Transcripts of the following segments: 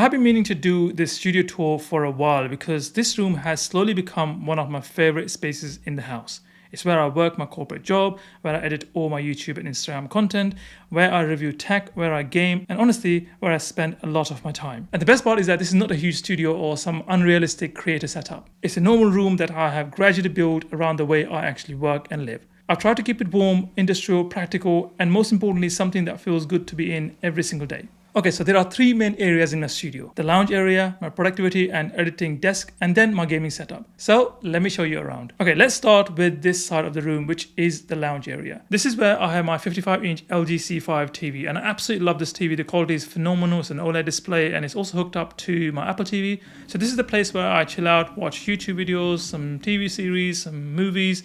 have been meaning to do this studio tour for a while because this room has slowly become one of my favorite spaces in the house. It's where I work my corporate job, where I edit all my YouTube and Instagram content, where I review tech, where I game, and honestly, where I spend a lot of my time. And the best part is that this is not a huge studio or some unrealistic creator setup. It's a normal room that I have gradually built around the way I actually work and live. I've tried to keep it warm, industrial, practical, and most importantly, something that feels good to be in every single day. Okay, so there are three main areas in my studio: the lounge area, my productivity and editing desk, and then my gaming setup. So let me show you around. Okay, let's start with this side of the room, which is the lounge area. This is where I have my 55-inch LG C5 TV, and I absolutely love this TV. The quality is phenomenal. It's an OLED display, and it's also hooked up to my Apple TV. So this is the place where I chill out, watch YouTube videos, some TV series, some movies.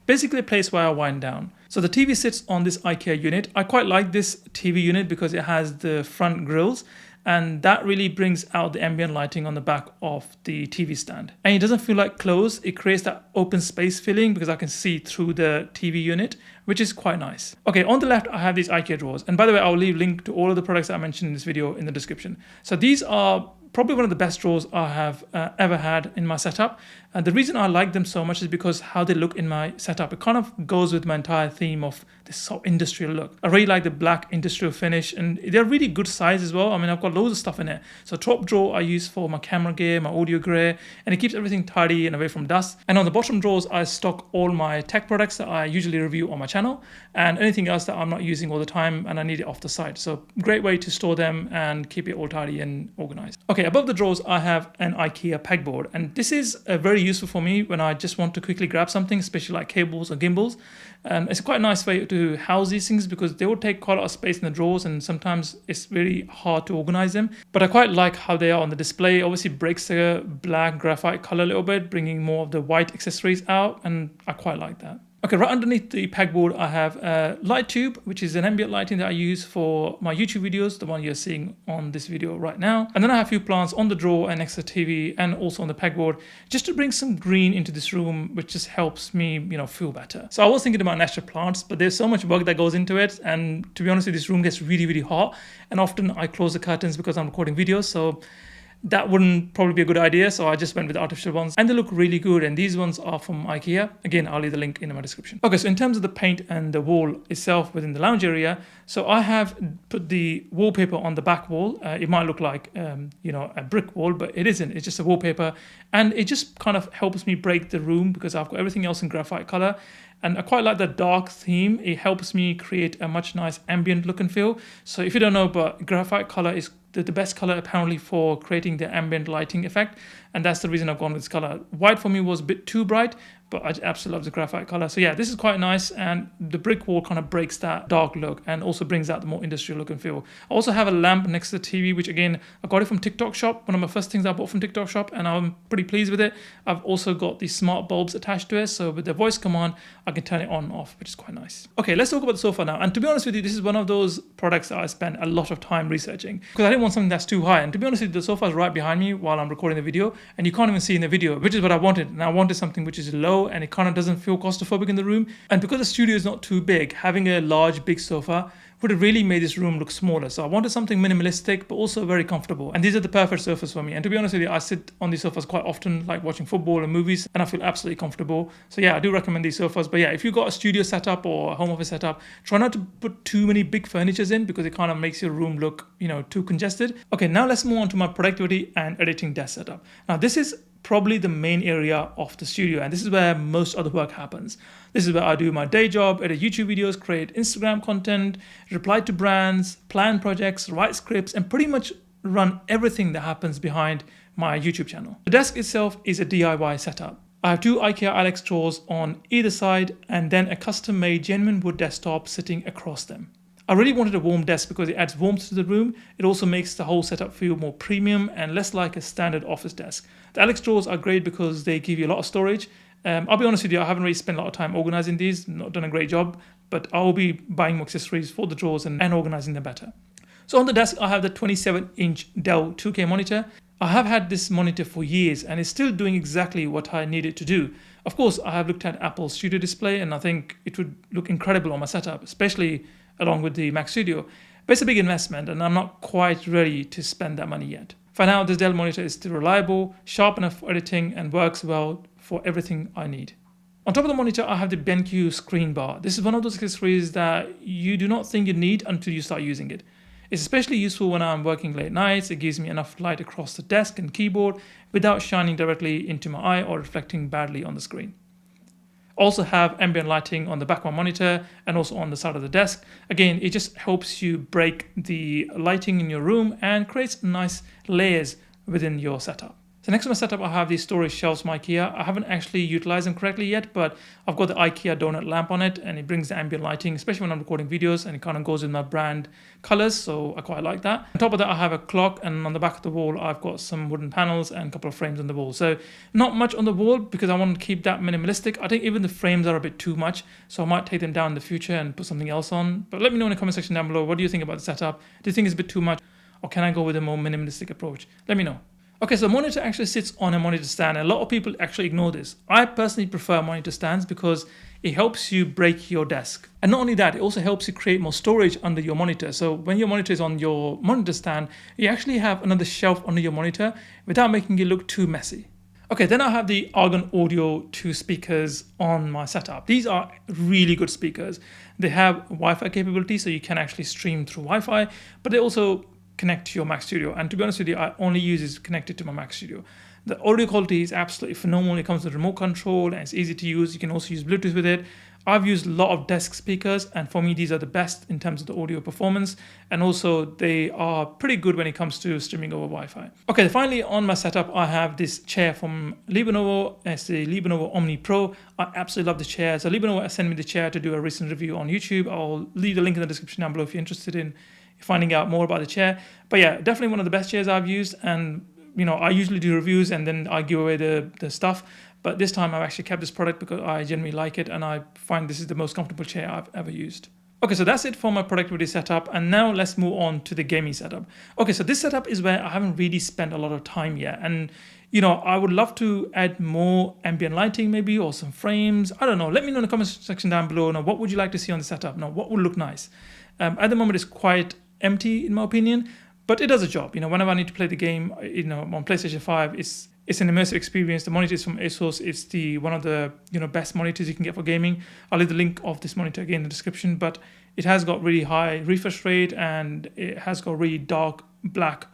Basically a place where I wind down. So the TV sits on this IKEA unit. I quite like this TV unit because it has the front grills, and that really brings out the ambient lighting on the back of the TV stand. And it doesn't feel like closed. It creates that open space feeling because I can see through the TV unit, which is quite nice. Okay, on the left, I have these IKEA drawers. And by the way, I'll leave a link to all of the products that I mentioned in this video in the description. So these are probably one of the best drawers I have ever had in my setup. And the reason I like them so much is because how they look in my setup. It kind of goes with my entire theme of this sort of industrial look. I really like the black industrial finish, and they're really good size as well. I mean, I've got loads of stuff in it. So top drawer I use for my camera gear, my audio gear, and it keeps everything tidy and away from dust. And on the bottom drawers, I stock all my tech products that I usually review on my channel and anything else that I'm not using all the time and I need it off the site. So great way to store them and keep it all tidy and organized. Okay, above the drawers, I have an IKEA pegboard, and this is very useful for me when I just want to quickly grab something, especially like cables or gimbals. It's quite a nice way to house these things because they will take quite a lot of space in the drawers and sometimes it's really hard to organize them. But I quite like how they are on the display. Obviously breaks the black graphite color a little bit, bringing more of the white accessories out, and I quite like that. Okay, right underneath the pegboard, I have a light tube, which is an ambient lighting that I use for my YouTube videos, the one you're seeing on this video right now. And then I have a few plants on the drawer and next to the TV and also on the pegboard, just to bring some green into this room, which just helps me, feel better. So I was thinking about natural plants, but there's so much work that goes into it. And to be honest, this room gets really, really hot. And often I close the curtains because I'm recording videos. So that wouldn't probably be a good idea, so I just went with artificial ones, and they look really good. And these ones are from IKEA. Again, I'll leave the link in my description. Okay, so in terms of the paint and the wall itself within the lounge area, so I have put the wallpaper on the back wall. It might look like a brick wall, but it isn't. It's just a wallpaper, and it just kind of helps me break the room because I've got everything else in graphite color. And I quite like the dark theme. It helps me create a much nice ambient look and feel. So if you don't know, but graphite color is the best color apparently for creating the ambient lighting effect. And that's the reason I've gone with this color. White for me was a bit too bright, but I absolutely love the graphite color. So yeah, this is quite nice, and the brick wall kind of breaks that dark look and also brings out the more industrial look and feel. I also have a lamp next to the TV, which again, I got it from TikTok Shop. One of my first things I bought from TikTok Shop, and I'm pretty pleased with it. I've also got these smart bulbs attached to it, so with the voice command, I can turn it on and off, which is quite nice. Okay, let's talk about the sofa now. And to be honest with you, this is one of those products that I spent a lot of time researching because I didn't want something that's too high. And to be honest with you, the sofa is right behind me while I'm recording the video, and you can't even see in the video, which is what I wanted. And I wanted something which is low and it kind of doesn't feel claustrophobic in the room. And because the studio is not too big, having a large, big sofa would have really made this room look smaller. So I wanted something minimalistic, but also very comfortable. And these are the perfect sofas for me. And to be honest with you, I sit on these sofas quite often, like watching football and movies, and I feel absolutely comfortable. So yeah, I do recommend these sofas. But yeah, if you've got a studio setup or a home office setup, try not to put too many big furnitures in because it kind of makes your room look, too congested. Okay, now let's move on to my productivity and editing desk setup. Now this is probably the main area of the studio, and this is where most of the work happens. This is where I do my day job, edit YouTube videos, create Instagram content, reply to brands, plan projects, write scripts, and pretty much run everything that happens behind my YouTube channel. The desk itself is a DIY setup. I have two IKEA Alex drawers on either side and then a custom-made genuine wood desktop sitting across them. I really wanted a warm desk because it adds warmth to the room. It also makes the whole setup feel more premium and less like a standard office desk. The Alex drawers are great because they give you a lot of storage. I'll be honest with you, I haven't really spent a lot of time organizing these, not done a great job, but I'll be buying more accessories for the drawers and organizing them better. So on the desk, I have the 27-inch Dell 2K monitor. I have had this monitor for years and it's still doing exactly what I need it to do. Of course, I have looked at Apple's Studio Display and I think it would look incredible on my setup, especially along with the Mac Studio. But it's a big investment and I'm not quite ready to spend that money yet. For now, this Dell monitor is still reliable, sharp enough for editing, and works well for everything I need. On top of the monitor, I have the BenQ screen bar. This is one of those accessories that you do not think you need until you start using it. It's especially useful when I'm working late nights. It gives me enough light across the desk and keyboard without shining directly into my eye or reflecting badly on the screen. Also have ambient lighting on the back of my monitor and also on the side of the desk. Again, it just helps you break the lighting in your room and creates nice layers within your setup. So next to my setup, I have these storage shelves from IKEA. I haven't actually utilized them correctly yet, but I've got the IKEA donut lamp on it and it brings the ambient lighting, especially when I'm recording videos, and it kind of goes with my brand colors, so I quite like that. On top of that, I have a clock, and on the back of the wall, I've got some wooden panels and a couple of frames on the wall. So not much on the wall because I want to keep that minimalistic. I think even the frames are a bit too much, so I might take them down in the future and put something else on. But let me know in the comment section down below, what do you think about the setup? Do you think it's a bit too much, or can I go with a more minimalistic approach? Let me know. Okay, so the monitor actually sits on a monitor stand, and a lot of people actually ignore this. I personally prefer monitor stands because it helps you break your desk. And not only that, it also helps you create more storage under your monitor. So when your monitor is on your monitor stand, you actually have another shelf under your monitor without making it look too messy. Okay, then I have the Argon Audio 2 speakers on my setup. These are really good speakers. They have Wi-Fi capability, so you can actually stream through Wi-Fi, but they also connect to your Mac Studio. And to be honest with you, I only use it connected to my Mac Studio. The audio quality is absolutely phenomenal. It comes with remote control and it's easy to use. You can also use Bluetooth with it. I've used a lot of desk speakers, and for me, these are the best in terms of the audio performance. And also they are pretty good when it comes to streaming over Wi-Fi. Okay, finally on my setup, I have this chair from Lenovo. It's the Lenovo Omni Pro. I absolutely love the chair. So Lenovo sent me the chair to do a recent review on YouTube. I'll leave the link in the description down below if you're interested in finding out more about the chair. But yeah, definitely one of the best chairs I've used. And you know, I usually do reviews and then I give away the stuff. But this time I've actually kept this product because I genuinely like it and I find this is the most comfortable chair I've ever used. Okay, so that's it for my productivity setup, and now let's move on to the gaming setup. Okay, so this setup is where I haven't really spent a lot of time yet, and you know, I would love to add more ambient lighting maybe, or some frames. I don't know. Let me know in the comment section down below. Now, what would you like to see on the setup? Now, what would look nice? At the moment, it's quite empty in my opinion, but it does a job. You know, whenever I need to play the game, you know, on PlayStation 5, it's an immersive experience. The monitor is from ASUS. It's one of the best monitors you can get for gaming. I'll leave the link of this monitor again in the description, but it has got really high refresh rate and it has got really dark black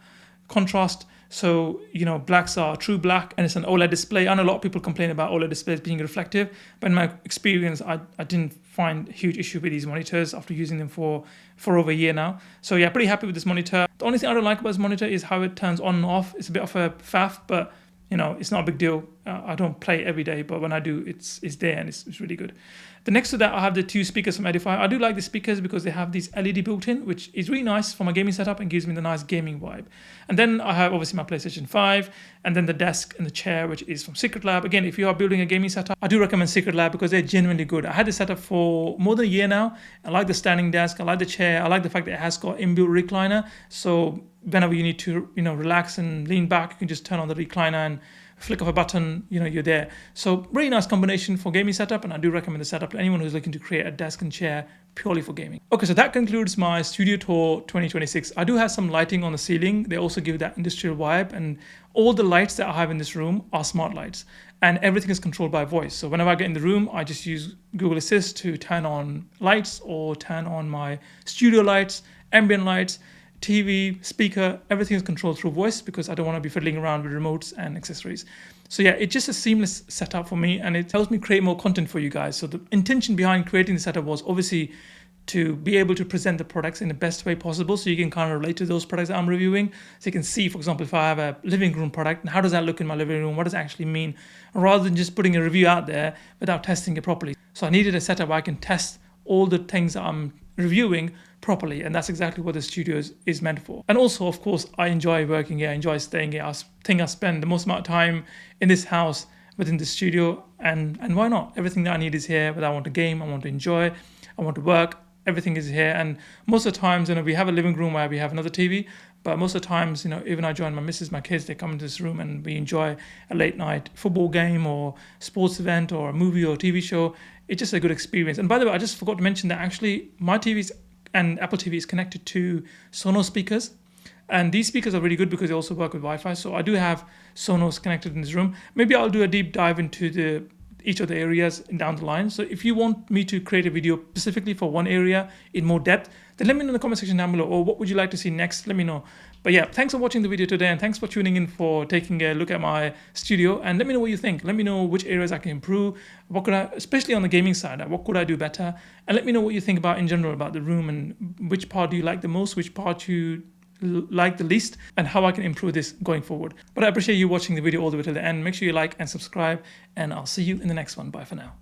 contrast. So, you know, blacks are true black, and it's an OLED display. I know a lot of people complain about OLED displays being reflective, but in my experience, I didn't find a huge issue with these monitors after using them for over a year now. So yeah, pretty happy with this monitor. The only thing I don't like about this monitor is how it turns on and off. It's a bit of a faff, but you know, it's not a big deal. I don't play every day, but when I do, it's there and it's really good. The next to that, I have the two speakers from Edify. I do like the speakers because they have these LED built in, which is really nice for my gaming setup and gives me the nice gaming vibe. And then I have obviously my PlayStation 5, and then the desk and the chair, which is from Secretlab. Again, if you are building a gaming setup, I do recommend Secretlab because they're genuinely good. I had this setup for more than a year now. I like the standing desk. I like the chair. I like the fact that it has got inbuilt recliner. So whenever you need to, you know, relax and lean back, you can just turn on the recliner and flick of a button, you know, you're there. So really nice combination for gaming setup, and I do recommend the setup to anyone who's looking to create a desk and chair purely for gaming. Okay, so that concludes my Studio Tour 2026. I do have some lighting on the ceiling. They also give that industrial vibe, and all the lights that I have in this room are smart lights, and everything is controlled by voice. So whenever I get in the room, I just use Google Assist to turn on lights or turn on my studio lights, ambient lights, TV, speaker, everything is controlled through voice because I don't want to be fiddling around with remotes and accessories. So yeah, it's just a seamless setup for me, and it helps me create more content for you guys. So the intention behind creating the setup was obviously to be able to present the products in the best way possible, so you can kind of relate to those products that I'm reviewing. So you can see, for example, if I have a living room product, how does that look in my living room? What does it actually mean? Rather than just putting a review out there without testing it properly. So I needed a setup where I can test all the things that I'm reviewing properly, and that's exactly what the studio is meant for. And also, of course, I enjoy working here, I enjoy staying here. I think I spend the most amount of time in this house within the studio, and why not? Everything that I need is here. Whether I want to game, I want to enjoy, I want to work, everything is here. And most of the times, you know, we have a living room where we have another TV, but most of the times, you know, even I join my missus, my kids, they come into this room and we enjoy a late night football game or sports event or a movie or TV show. It's just a good experience. And by the way, I just forgot to mention that actually my TV's and Apple TV is connected to Sonos speakers. And these speakers are really good because they also work with Wi-Fi. So I do have Sonos connected in this room. Maybe I'll do a deep dive into each of the areas down the line. So if you want me to create a video specifically for one area in more depth, then let me know in the comment section down below. Or what would you like to see next? Let me know. But yeah, thanks for watching the video today, and thanks for tuning in, for taking a look at my studio. And let me know what you think. Let me know which areas I can improve. What could I, especially on the gaming side, what could I do better? And let me know what you think about in general about the room, and which part do you like the most, which part you like the least, and how I can improve this going forward. But I appreciate you watching the video all the way to the end. Make sure you like and subscribe, and I'll see you in the next one. Bye for now.